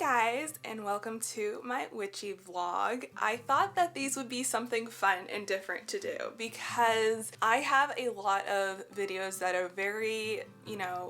guys, and welcome to my witchy vlog. I thought that these would be something fun and different to do because I have a lot of videos that are very,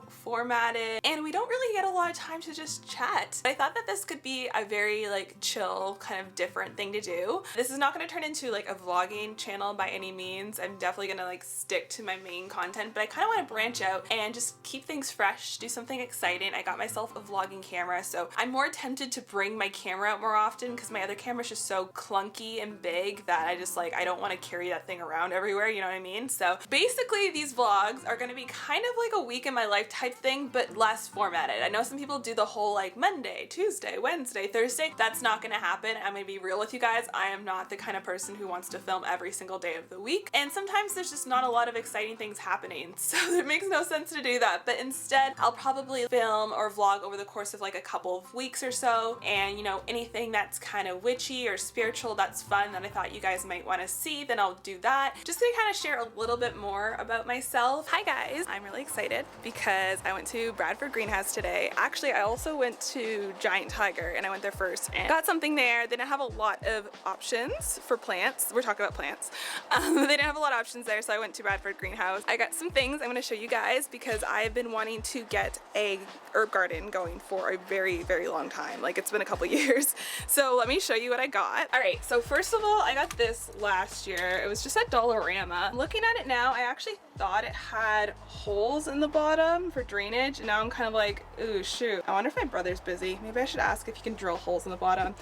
formatted, and we don't really get a lot of time to just chat. I thought that this could be a very chill, kind of different thing to do. This is not going to turn into a vlogging channel by any means. I'm definitely going to stick to my main content, but I kind of want to branch out and just keep things fresh, do something exciting. I got myself a vlogging camera, so I'm more tempted to bring my camera out more often because my other camera is just so clunky and big that I just I don't want to carry that thing around everywhere, you know what I mean? So basically these vlogs are going to be kind of like a week in my life type thing, but less formatted. I know some people do the whole Monday, Tuesday, Wednesday, Thursday. That's not going to happen. I'm going to be real with you guys. I am not the kind of person who wants to film every single day of the week, and sometimes there's just not a lot of exciting things happening, so it makes no sense to do that. But instead I'll probably film or vlog over the course of a couple of weeks or so, and anything that's kind of witchy or spiritual that's fun that I thought you guys might want to see, then I'll do that, just to kind of share a little bit more about myself. Hi guys, I'm really excited because I went to Bradford Greenhouse today. Actually, I also went to Giant Tiger, and I went there first and got something there. They didn't have a lot of options for plants. We're talking about plants. They didn't have a lot of options there, so I went to Bradford Greenhouse. I got some things I'm going to show you guys because I've been wanting to get a herb garden going for a very, very long time. It's been a couple years. So let me show you what I got. Alright, so first of all, I got this last year. It was just at Dollarama. Looking at it now, I actually thought it had holes in the bottom for drainage, and now I'm kind of ooh, shoot. I wonder if my brother's busy. Maybe I should ask if he can drill holes in the bottom.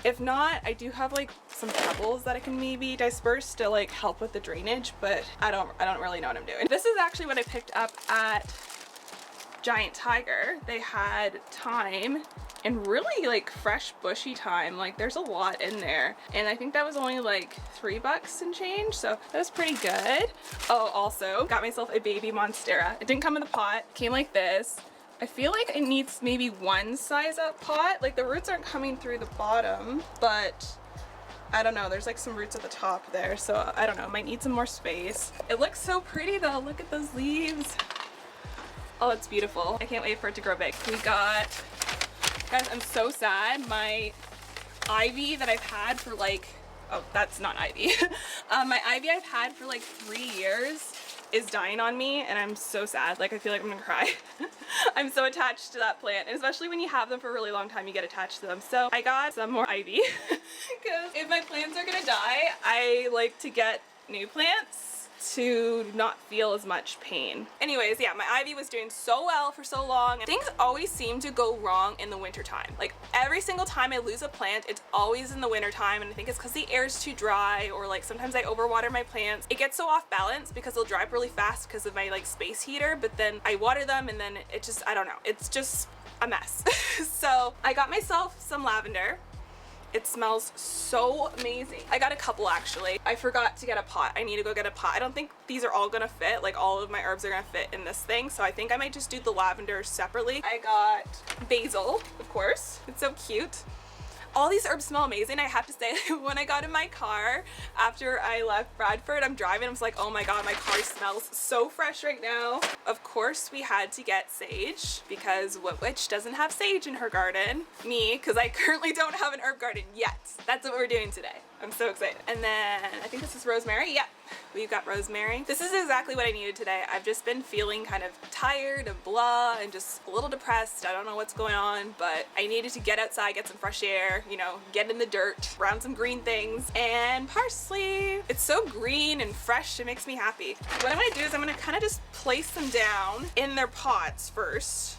If not, I do have some pebbles that I can maybe disperse to help with the drainage, but I don't really know what I'm doing. This is actually what I picked up at Giant Tiger. They had thyme, and really fresh bushy thyme. There's a lot in there, and I think that was only $3 and change, so that was pretty good. Oh, also got myself a baby monstera. It didn't come in the pot, it came like this. I feel like it needs maybe one size up pot. The roots aren't coming through the bottom, but I don't know, there's some roots at the top there, so I don't know, might need some more space. It looks so pretty though, look at those leaves. Oh, it's beautiful. I can't wait for it to grow big. We got, guys, I'm so sad. My ivy that I've had for oh, that's not ivy. My ivy I've had for 3 years is dying on me, and I'm so sad. I feel like I'm gonna cry. I'm so attached to that plant, and especially when you have them for a really long time, you get attached to them. So I got some more ivy because if my plants are gonna die, I like to get new plants to not feel as much pain. Anyways, yeah, my ivy was doing so well for so long. Things always seem to go wrong in the winter time. Every single time I lose a plant, it's always in the winter time, and I think it's because the air is too dry, or sometimes I overwater my plants. It gets so off balance because they'll dry up really fast because of my space heater, but then I water them and then it just, I don't know, it's just a mess. So I got myself some lavender. It smells so amazing. I got a couple actually. I forgot to get a pot. I need to go get a pot. I don't think these are all gonna fit. All of my herbs are gonna fit in this thing, so I think I might just do the lavender separately. I got basil, of course. It's so cute. All these herbs smell amazing. I have to say, when I got in my car after I left Bradford, I'm driving, I was like, oh my god, my car smells so fresh right now. Of course, we had to get sage because what witch doesn't have sage in her garden? Me, because I currently don't have an herb garden yet. That's what we're doing today. I'm so excited. And then I think this is rosemary. Yep, we've got rosemary. This is exactly what I needed today. I've just been feeling kind of tired and blah and just a little depressed. I don't know what's going on, but I needed to get outside, get some fresh air, get in the dirt, around some green things, and parsley. It's so green and fresh, it makes me happy. What I'm gonna do is I'm gonna kind of just place them down in their pots first.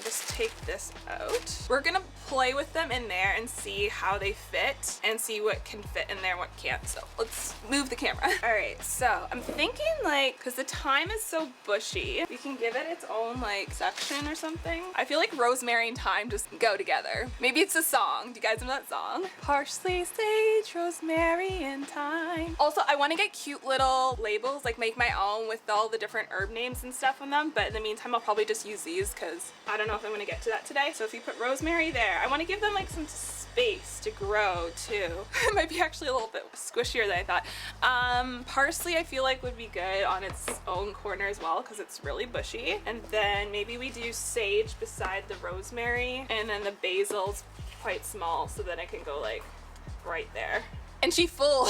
Just take this out. We're gonna play with them in there and see how they fit and see what can fit in there and what can't. So let's move the camera. All right, so I'm thinking because the thyme is so bushy, we can give it its own section or something. I feel like rosemary and thyme just go together. Maybe it's a song. Do you guys know that song? Parsley, sage, rosemary, and thyme. Also, I want to get cute little labels, make my own with all the different herb names and stuff on them, but in the meantime, I'll probably just use these because I don't know if I'm gonna get to that today. So if you put rosemary there, I want to give them some space to grow too. It might be actually a little bit squishier than I thought. Parsley I feel like would be good on its own corner as well because it's really bushy. And then maybe we do sage beside the rosemary, and then the basil's quite small so then I can go like right there. And she full.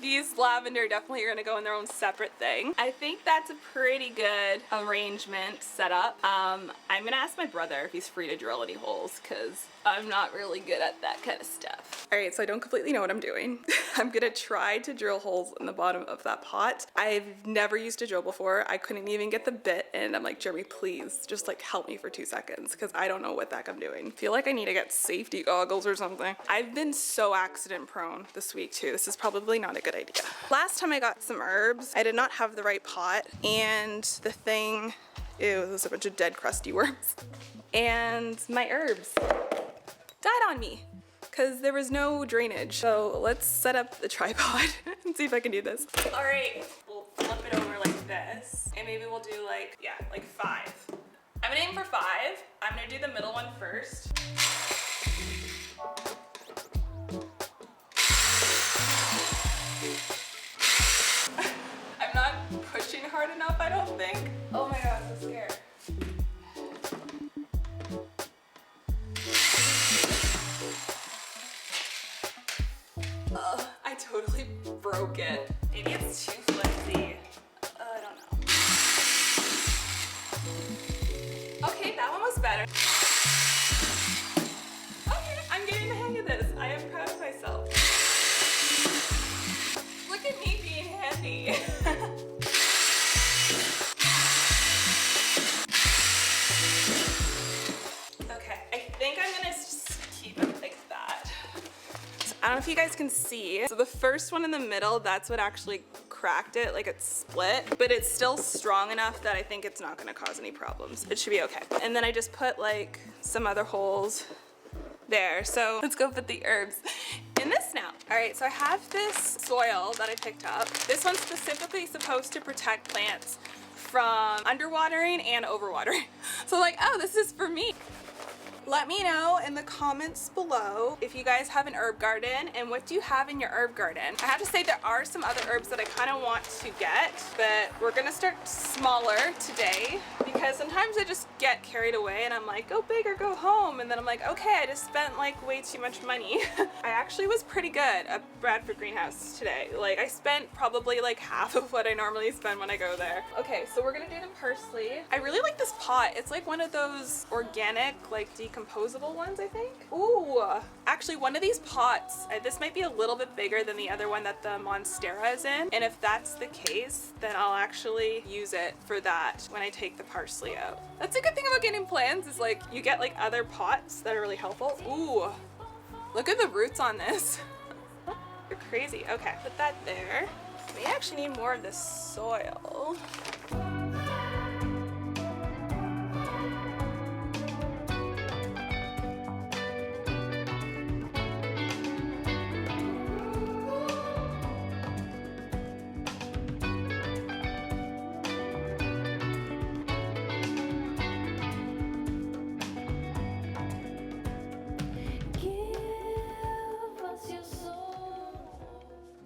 These lavender definitely are gonna go in their own separate thing. I think that's a pretty good arrangement setup. I'm gonna ask my brother if he's free to drill any holes because I'm not really good at that kind of stuff. All right, so I don't completely know what I'm doing. I'm gonna try to drill holes in the bottom of that pot. I've never used a drill before. I couldn't even get the bit and I'm like, Jeremy, please just like help me for 2 seconds because I don't know what the heck I'm doing. I feel like I need to get safety goggles or something. I've been so accident prone this week too. This is probably not a good idea. Last time I got some herbs, I did not have the right pot and the thing, ew, there's a bunch of dead crusty worms. And my herbs died on me because there was no drainage. So let's set up the tripod and see if I can do this. All right, we'll flip it over like this and maybe we'll do like, yeah, like 5. I'm gonna aim for 5. I'm gonna do the middle one first. I'm not pushing hard enough, I don't think. Oh my god, I'm so scared. I totally broke it. Maybe it's too flimsy. I don't know. Okay, that one was better. Okay, I'm getting the hang of this. I am proud of myself. Look at me being handy. Okay, I think I'm gonna just keep it like that. I don't know if you guys can see. So the first one in the middle, that's what actually cracked it, like it split, but it's still strong enough that I think it's not gonna cause any problems. It should be okay. And then I just put like some other holes there. So let's go put the herbs in this now. All right, so I have this soil that I picked up. This one's specifically supposed to protect plants from underwatering and overwatering. So like, oh, this is for me. Let me know in the comments below if you guys have an herb garden and what do you have in your herb garden. I have to say there are some other herbs that I kind of want to get, but we're gonna start smaller today because sometimes I just get carried away and I'm like, go big or go home, and then I'm like, okay, I just spent like way too much money. I actually was pretty good at Bradford Greenhouse today. Like I spent probably like half of what I normally spend when I go there. Okay, so we're gonna do the parsley. I really like this pot. It's like one of those organic, like decomposable ones, I think. Ooh, actually one of these pots, this might be a little bit bigger than the other one that the Monstera is in, and if that's the case, then I'll actually use it for that when I take the parsley out. That's a good thing about getting plants is like you get like other pots that are really helpful. Ooh, look at the roots on this. You're crazy. Okay, put that there. We actually need more of this soil.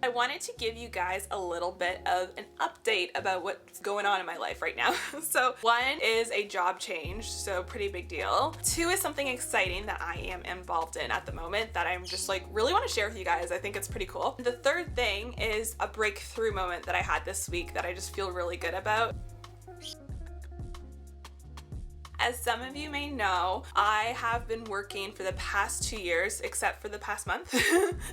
I wanted to give you guys a little bit of an update about what's going on in my life right now. So 1 is a job change, so pretty big deal. 2 is something exciting that I am involved in at the moment that I'm just like really want to share with you guys. I think it's pretty cool. The 3rd thing is a breakthrough moment that I had this week that I just feel really good about. As some of you may know, I have been working for the past 2 years, except for the past month.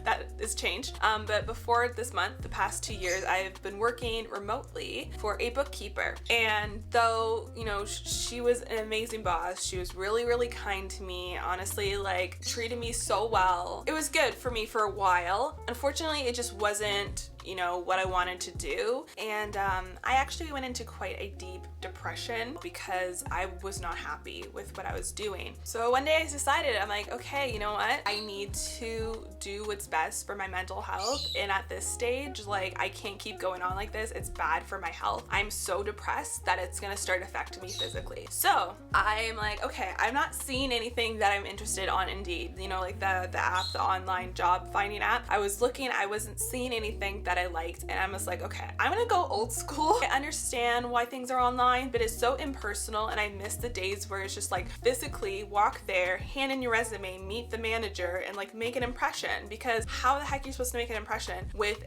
That is changed. But before this month, the past 2 years, I've been working remotely for a bookkeeper. And though, you know, she was an amazing boss, she was really, really kind to me, honestly, like treated me so well. It was good for me for a while. Unfortunately, it just wasn't, you know, what I wanted to do. And I actually went into quite a deep depression because I was not happy with what I was doing. So one day I decided, I'm like, okay, you know what? I need to do what's best for my mental health. And at this stage, like, I can't keep going on like this. It's bad for my health. I'm so depressed that it's gonna start affecting me physically. So I'm like, okay, I'm not seeing anything that I'm interested on Indeed, you know, like the app, the online job finding app. I was looking, I wasn't seeing anything that that I liked, and I'm just like, okay, I'm gonna go old school. I understand why things are online, but it's so impersonal, and I miss the days where it's just like physically walk there, hand in your resume, meet the manager, and like make an impression. Because how the heck are you supposed to make an impression with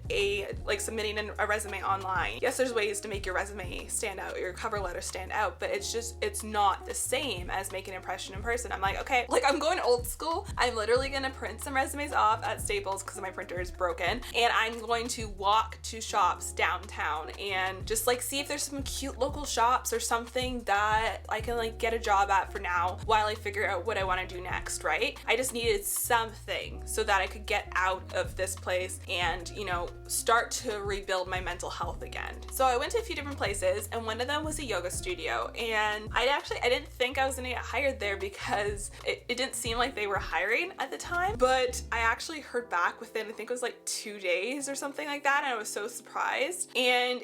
like submitting a resume online? Yes, there's ways to make your resume stand out, your cover letter stand out, but it's not the same as making an impression in person. I'm like, okay, like I'm going old school. I'm literally gonna print some resumes off at Staples because my printer is broken, and I'm going to walk to shops downtown and just like see if there's some cute local shops or something that I can like get a job at for now while I figure out what I want to do next, right? I just needed something so that I could get out of this place and, you know, start to rebuild my mental health again. So I went to a few different places, and one of them was a yoga studio, and I didn't think I was gonna get hired there because it didn't seem like they were hiring at the time, but I actually heard back within, I think it was like 2 days or something like that, and I was so surprised. And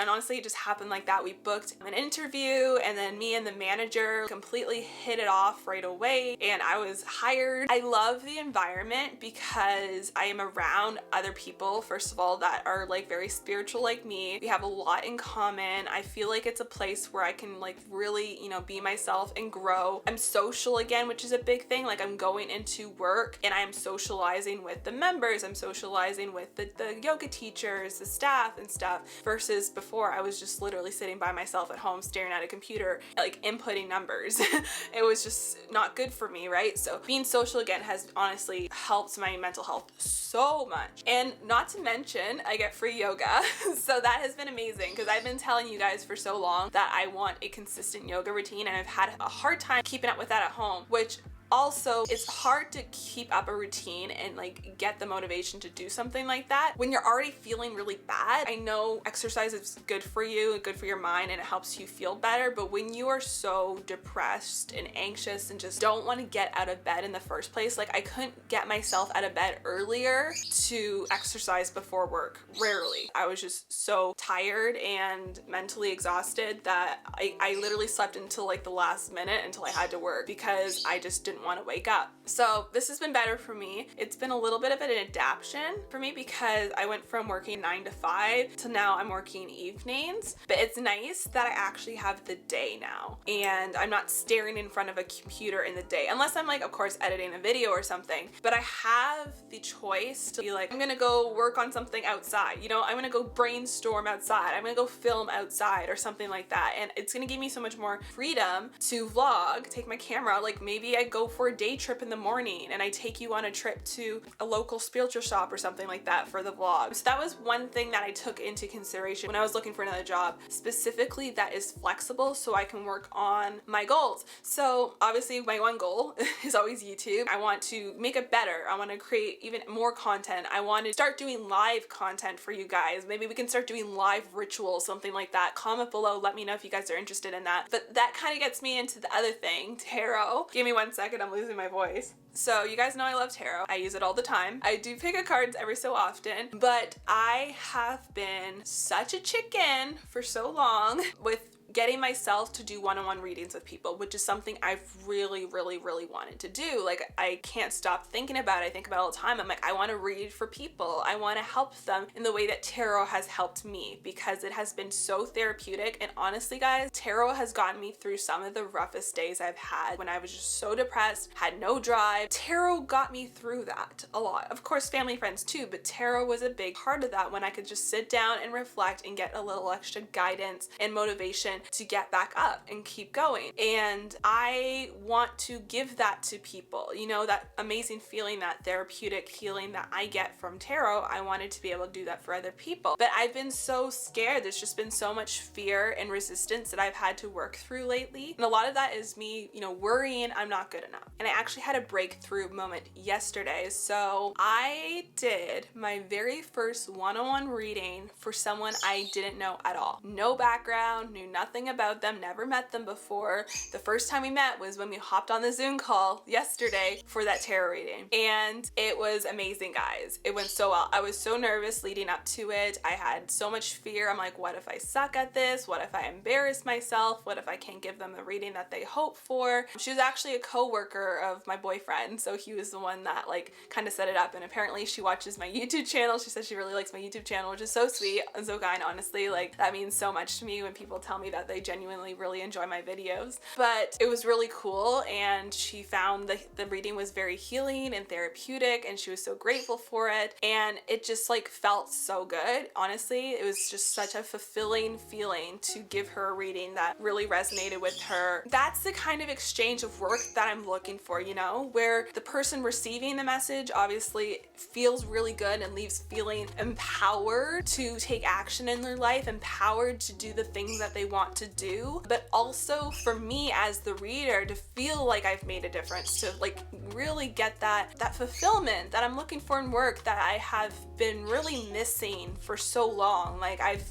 honestly, it just happened like that. We booked an interview, and then me and the manager completely hit it off right away, and I was hired. I love the environment because I am around other people, first of all, that are like very spiritual like me. We have a lot in common. I feel like it's a place where I can like really, you know, be myself and grow. I'm social again, which is a big thing. Like I'm going into work and I'm socializing with the members, I'm socializing with the yoga teachers, the staff and stuff, versus before I was just literally sitting by myself at home staring at a computer, like inputting numbers. It was just not good for me, right? So being social again has honestly helped my mental health so much. And not to mention, I get free yoga. So that has been amazing because I've been telling you guys for so long that I want a consistent yoga routine, and I've had a hard time keeping up with that at home, which also, it's hard to keep up a routine and like get the motivation to do something like that when you're already feeling really bad. I know exercise is good for you, good for your mind, and it helps you feel better, but when you are so depressed and anxious and just don't want to get out of bed in the first place, like I couldn't get myself out of bed earlier to exercise before work. Rarely. I was just so tired and mentally exhausted that I literally slept until like the last minute until I had to work because I just didn't want to wake up. So this has been better for me. It's been a little bit of an adaptation for me because I went from working 9 to 5 to now I'm working evenings, but it's nice that I actually have the day now and I'm not staring in front of a computer in the day, unless I'm like, of course, editing a video or something, but I have the choice to be like, I'm gonna go work on something outside, you know, I'm gonna go brainstorm outside, I'm gonna go film outside or something like that, and it's gonna give me so much more freedom to vlog, take my camera, like maybe I go for a day trip in the morning and I take you on a trip to a local spiritual shop or something like that for the vlog. So that was one thing that I took into consideration when I was looking for another job, specifically that is flexible so I can work on my goals. So obviously my one goal is always YouTube. I want to make it better. I want to create even more content. I want to start doing live content for you guys. Maybe we can start doing live rituals, something like that. Comment below, let me know if you guys are interested in that. But that kind of gets me into the other thing, tarot. Give me 1 second, I'm losing my voice. So you guys know I love tarot. I use it all the time. I do pick a cards every so often, but I have been such a chicken for so long with getting myself to do one-on-one readings with people, which is something I've really wanted to do. Like, I can't stop thinking about it. I think about it all the time. I'm like, I want to read for people. I want to help them in the way that tarot has helped me because it has been so therapeutic. And honestly, guys, tarot has gotten me through some of the roughest days I've had when I was just so depressed, had no drive. Tarot got me through that a lot. Of course, family, friends too, but tarot was a big part of that when I could just sit down and reflect and get a little extra guidance and motivation to get back up and keep going. And I want to give that to people, you know, that amazing feeling, that therapeutic healing that I get from tarot. I wanted to be able to do that for other people, but I've been so scared. There's just been so much fear and resistance that I've had to work through lately, and a lot of that is me, you know, worrying I'm not good enough. And I actually had a breakthrough moment yesterday. So I did my very first one-on-one reading for someone I didn't know at all. No background, knew nothing nothing about them, never met them before. The first time we met was when we hopped on the Zoom call yesterday for that tarot reading. And it was amazing, guys. It went so well. I was so nervous leading up to it. I had so much fear. I'm like, what if I suck at this? What if I embarrass myself? What if I can't give them the reading that they hope for? She was actually a co-worker of my boyfriend, so he was the one that like kind of set it up, and apparently she watches my YouTube channel. She says she really likes my YouTube channel, which is so sweet and so kind, honestly. Like, that means so much to me when people tell me that they genuinely really enjoy my videos. But it was really cool, and she found the reading was very healing and therapeutic, and she was so grateful for it, and it just like felt so good. Honestly, it was just such a fulfilling feeling to give her a reading that really resonated with her. That's the kind of exchange of work that I'm looking for, you know, where the person receiving the message obviously feels really good and leaves feeling empowered to take action in their life, empowered to do the things that they want to do, but also for me as the reader to feel like I've made a difference, to like really get that fulfillment that I'm looking for in work that I have been really missing for so long. Like, I've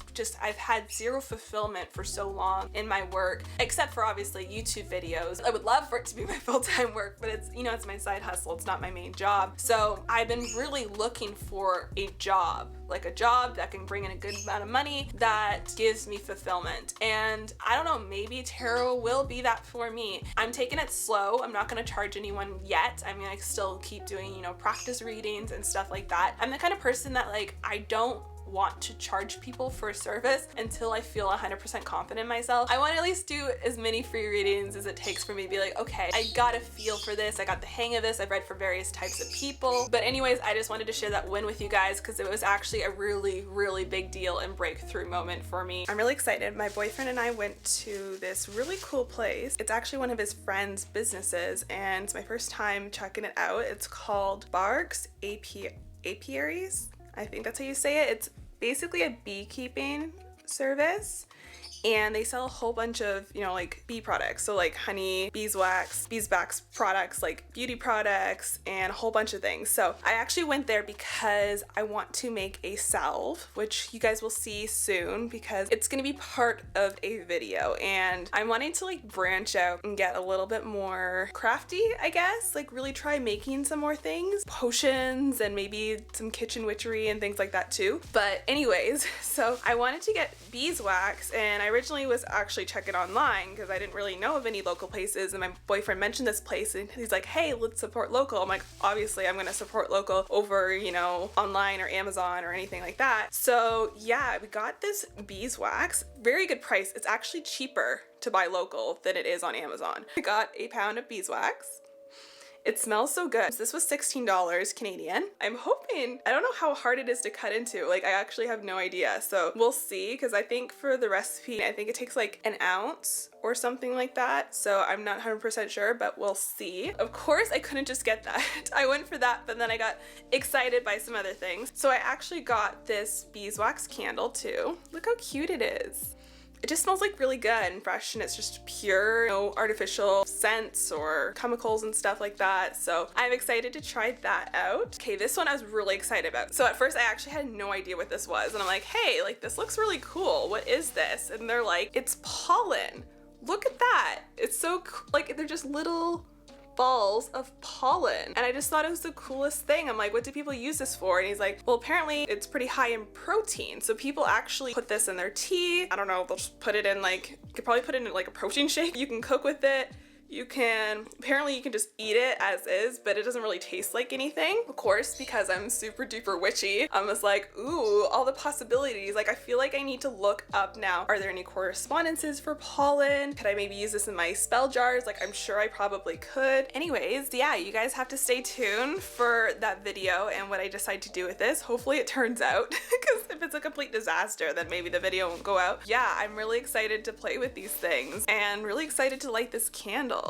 had zero fulfillment for so long in my work, except for obviously YouTube videos. I would love for it to be my full-time work, but it's, you know, it's my side hustle. It's not my main job. So I've been really looking for a job, like a job that can bring in a good amount of money that gives me fulfillment. And I don't know, maybe tarot will be that for me. I'm taking it slow. I'm not going to charge anyone yet. I mean, I still keep doing, you know, practice readings and stuff like that. I'm the kind of person that like, I don't want to charge people for a service until I feel 100% confident in myself. I want to at least do as many free readings as it takes for me to be like, okay, I got a feel for this. I got the hang of this. I've read for various types of people. But anyways, I just wanted to share that win with you guys because it was actually a really, really big deal and breakthrough moment for me. I'm really excited. My boyfriend and I went to this really cool place. It's actually one of his friend's businesses, and it's my first time checking it out. It's called Barks Apiaries. I think that's how you say it. It's basically a beekeeping service, and they sell a whole bunch of, you know, like bee products. So like honey, beeswax, beeswax products, like beauty products, and a whole bunch of things. So I actually went there because I want to make a salve, which you guys will see soon because it's gonna be part of a video, and I'm wanting to like branch out and get a little bit more crafty, I guess, like really try making some more things, potions, and maybe some kitchen witchery and things like that too. But anyways, so I wanted to get beeswax, and I originally was actually checking online because I didn't really know of any local places, and my boyfriend mentioned this place and he's like, hey, let's support local. I'm like, obviously I'm gonna support local over, you know, online or Amazon or anything like that. So yeah, we got this beeswax, very good price. It's actually cheaper to buy local than it is on Amazon. I got a pound of beeswax. It smells so good. This was $16 Canadian. I'm hoping, I don't know how hard it is to cut into. Like, I actually have no idea. So we'll see, because I think for the recipe, I think it takes like an ounce or something like that. So I'm not 100% sure, but we'll see. Of course, I couldn't just get that. I went for that, but then I got excited by some other things. So I actually got this beeswax candle too. Look how cute it is. It just smells like really good and fresh, and it's just pure, no artificial scents or chemicals and stuff like that. So I'm excited to try that out. Okay, this one I was really excited about. So at first I actually had no idea what this was, and I'm like, hey, like this looks really cool. What is this? And they're like, it's pollen. Look at that. It's so like they're just little balls of pollen, and I just thought it was the coolest thing. I'm like, what do people use this for? And he's like, well, apparently it's pretty high in protein, so people actually put this in their tea. I don't know, they'll just put it in, like, you could probably put it in like a protein shake. You can cook with it. You can, apparently you can just eat it as is, but it doesn't really taste like anything. Of course, because I'm super duper witchy, I'm just like, ooh, all the possibilities. Like, I feel like I need to look up now, are there any correspondences for pollen? Could I maybe use this in my spell jars? Like, I'm sure I probably could. Anyways, yeah, you guys have to stay tuned for that video and what I decide to do with this. Hopefully it turns out, because if it's a complete disaster, then maybe the video won't go out. Yeah, I'm really excited to play with these things and really excited to light this candle.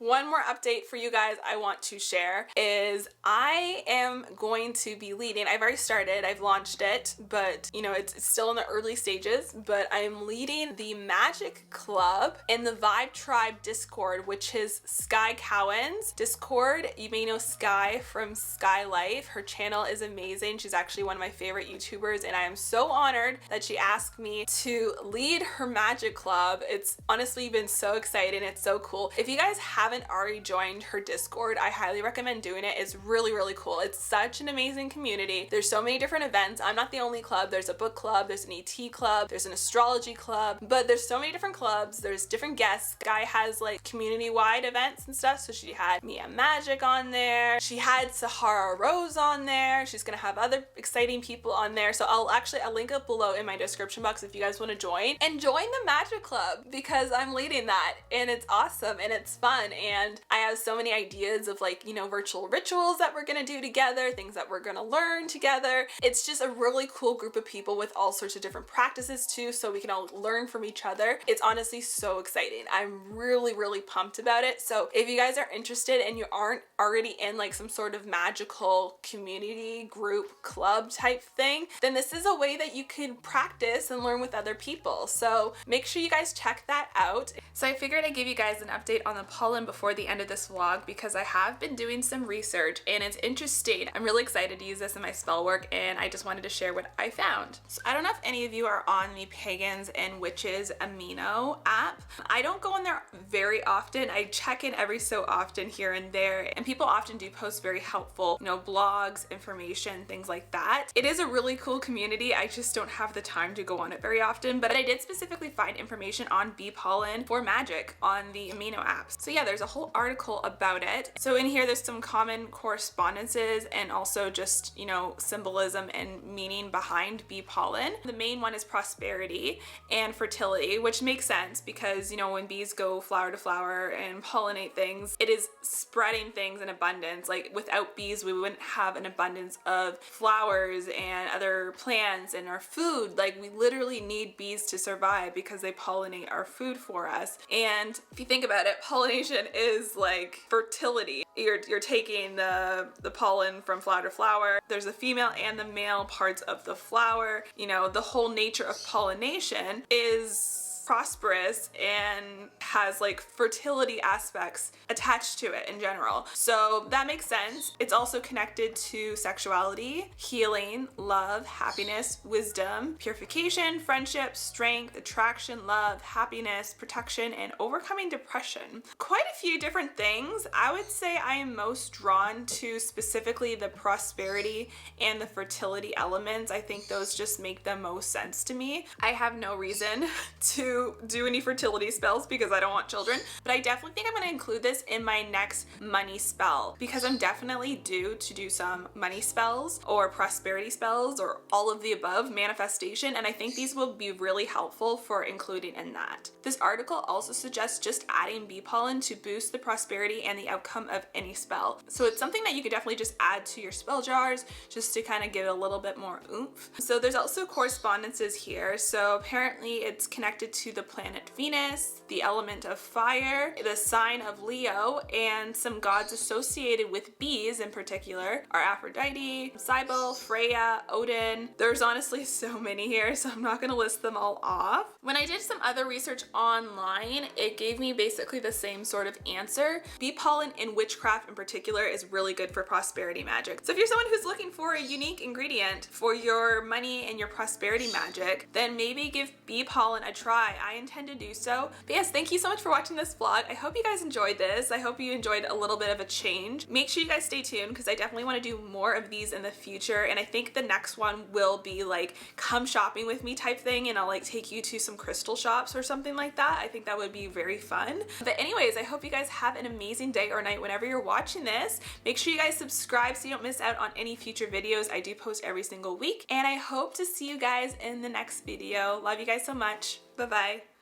one more update for you guys I want to share is I am going to be leading, I've already started, I've launched it, but you know, it's still in the early stages, but I'm leading the Magic Club in the Vibe Tribe Discord, which is Sky Cowan's Discord. You may know Sky from Sky Life. Her channel is amazing. She's actually one of my favorite YouTubers, and I am so honored that she asked me to lead her Magic Club. It's honestly been so exciting. It's so cool. If you guys haven't already joined her Discord, I highly recommend doing it. It's really, really cool. It's such an amazing community. There's so many different events. I'm not the only club. There's a book club, there's an ET club, there's an astrology club, but there's so many different clubs. There's different guests. Sky has like community-wide events and stuff, so she had Mia Magic on there. She had Sahara Rose on there. She's gonna have other exciting people on there. So I'll link it below in my description box if you guys want to join. And join the Magic Club because I'm leading that and it's awesome and it's fun, and I have so many ideas of like, you know, virtual rituals that we're gonna do together, things that we're gonna learn together. It's just a really cool group of people with all sorts of different practices too, so we can all learn from each other. It's honestly so exciting. I'm really, really pumped about it. So if you guys are interested and you aren't already in like some sort of magical community group club type thing, then this is a way that you can practice and learn with other people. So make sure you guys check that out. So I figured I'd give you guys an update on the pollen before the end of this vlog because I have been doing some research and it's interesting. I'm really excited to use this in my spell work, and I just wanted to share what I found. So I don't know if any of you are on the Pagans and Witches Amino app. I don't go on there very often. I check in every so often here and there, and people often do post very helpful, you know, blogs, information, things like that. It is a really cool community. I just don't have the time to go on it very often, but I did specifically find information on bee pollen for magic on the Amino apps. So yeah, there's a whole article about it. So in here, there's some common correspondences and also just, you know, symbolism and meaning behind bee pollen. The main one is prosperity and fertility, which makes sense because, you know, when bees go flower to flower and pollinate things, it is spreading things in abundance. Like without bees, we wouldn't have an abundance of flowers and other plants and our food. Like we literally need bees to survive because they pollinate our food for us. And if you think about it, pollination is like fertility. You're taking the pollen from flower to flower. There's the female and the male parts of the flower. You know, the whole nature of pollination is prosperous and has like fertility aspects attached to it in general. So that makes sense. It's also connected to sexuality, healing, love, happiness, wisdom, purification, friendship, strength, attraction, love, happiness, protection, and overcoming depression. Quite a few different things. I would say I am most drawn to specifically the prosperity and the fertility elements. I think those just make the most sense to me. I have no reason to do any fertility spells because I don't want children, but I definitely think I'm going to include this in my next money spell because I'm definitely due to do some money spells or prosperity spells or all of the above, manifestation, and I think these will be really helpful for including in that. This article also suggests just adding bee pollen to boost the prosperity and the outcome of any spell. So it's something that you could definitely just add to your spell jars just to kind of give it a little bit more oomph. So there's also correspondences here. So apparently it's connected to the planet Venus, the element of fire, the sign of Leo, and some gods associated with bees in particular are Aphrodite, Cybele, Freya, Odin. There's honestly so many here, so I'm not going to list them all off. When I did some other research online, it gave me basically the same sort of answer. Bee pollen in witchcraft in particular is really good for prosperity magic. So if you're someone who's looking for a unique ingredient for your money and your prosperity magic, then maybe give bee pollen a try. I intend to do so. But yes, thank you so much for watching this vlog. I hope you guys enjoyed this. I hope you enjoyed a little bit of a change. Make sure you guys stay tuned because I definitely want to do more of these in the future, and I think the next one will be like come shopping with me type thing, and I'll like take you to some crystal shops or something like that. I think that would be very fun. But anyways, I hope you guys have an amazing day or night whenever you're watching this. Make sure you guys subscribe so you don't miss out on any future videos. I do post every single week, and I hope to see you guys in the next video. Love you guys so much. Bye-bye.